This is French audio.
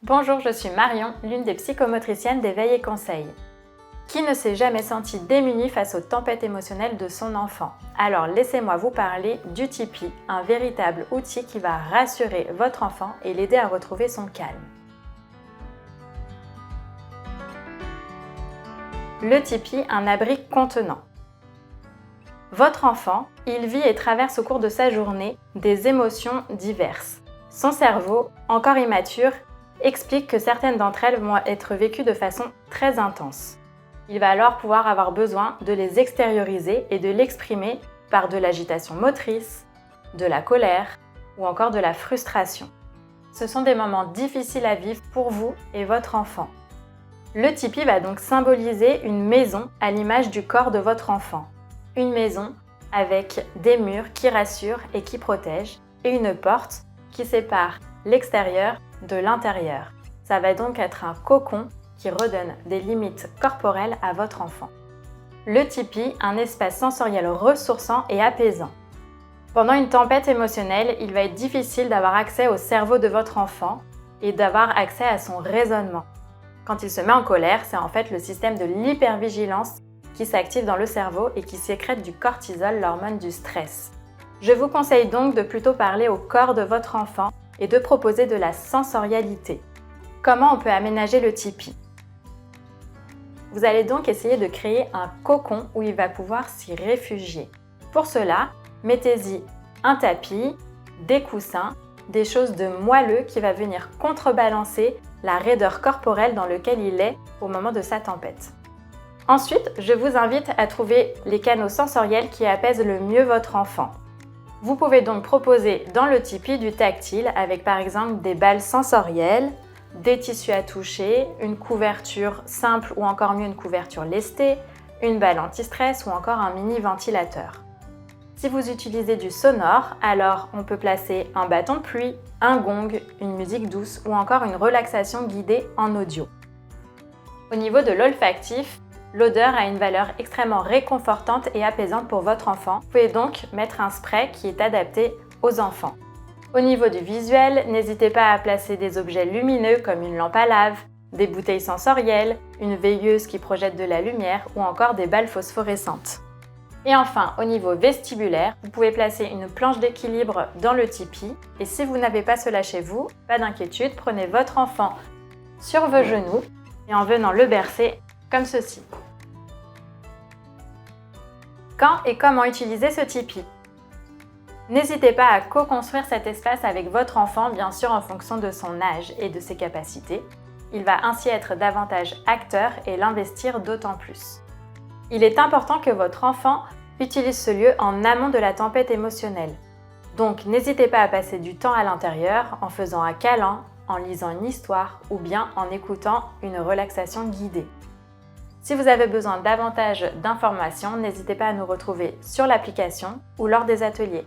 Bonjour, je suis Marion, l'une des psychomotriciennes d'Éveil et Conseil. Qui ne s'est jamais senti démuni face aux tempêtes émotionnelles de son enfant? Alors laissez-moi vous parler du Tipeee, un véritable outil qui va rassurer votre enfant et l'aider à retrouver son calme. Le Tipeee, un abri contenant. Votre enfant, il vit et traverse au cours de sa journée des émotions diverses. Son cerveau, encore immature, explique que certaines d'entre elles vont être vécues de façon très intense. Il va alors pouvoir avoir besoin de les extérioriser et de l'exprimer par de l'agitation motrice, de la colère ou encore de la frustration. Ce sont des moments difficiles à vivre pour vous et votre enfant. Le Tipeee va donc symboliser une maison à l'image du corps de votre enfant. Une maison avec des murs qui rassurent et qui protègent et une porte qui sépare l'extérieur de l'intérieur. Ça va donc être un cocon qui redonne des limites corporelles à votre enfant. Le Tipeee, un espace sensoriel ressourçant et apaisant. Pendant une tempête émotionnelle, il va être difficile d'avoir accès au cerveau de votre enfant et d'avoir accès à son raisonnement. Quand il se met en colère, c'est en fait le système de l'hypervigilance qui s'active dans le cerveau et qui sécrète du cortisol, l'hormone du stress. Je vous conseille donc de plutôt parler au corps de votre enfant et de proposer de la sensorialité. Comment on peut aménager le Tipeee? Vous allez donc essayer de créer un cocon où il va pouvoir s'y réfugier. Pour cela, mettez-y un tapis, des coussins, des choses de moelleux qui va venir contrebalancer la raideur corporelle dans laquelle il est au moment de sa tempête. Ensuite, je vous invite à trouver les canaux sensoriels qui apaisent le mieux votre enfant. Vous pouvez donc proposer dans le Tipeee du tactile avec par exemple des balles sensorielles, des tissus à toucher, une couverture simple ou encore mieux une couverture lestée, une balle anti-stress ou encore un mini ventilateur. Si vous utilisez du sonore, alors on peut placer un bâton de pluie, un gong, une musique douce ou encore une relaxation guidée en audio. Au niveau de l'olfactif, l'odeur a une valeur extrêmement réconfortante et apaisante pour votre enfant. Vous pouvez donc mettre un spray qui est adapté aux enfants. Au niveau du visuel, n'hésitez pas à placer des objets lumineux comme une lampe à lave, des bouteilles sensorielles, une veilleuse qui projette de la lumière ou encore des balles phosphorescentes. Et enfin, au niveau vestibulaire, vous pouvez placer une planche d'équilibre dans le Tipeee. Et si vous n'avez pas cela chez vous, pas d'inquiétude, prenez votre enfant sur vos genoux et en venant le bercer comme ceci. Quand et comment utiliser ce Tipeee? N'hésitez pas à co-construire cet espace avec votre enfant, bien sûr en fonction de son âge et de ses capacités. Il va ainsi être davantage acteur et l'investir d'autant plus. Il est important que votre enfant utilise ce lieu en amont de la tempête émotionnelle. Donc n'hésitez pas à passer du temps à l'intérieur en faisant un câlin, en lisant une histoire ou bien en écoutant une relaxation guidée. Si vous avez besoin davantage d'informations, n'hésitez pas à nous retrouver sur l'application ou lors des ateliers.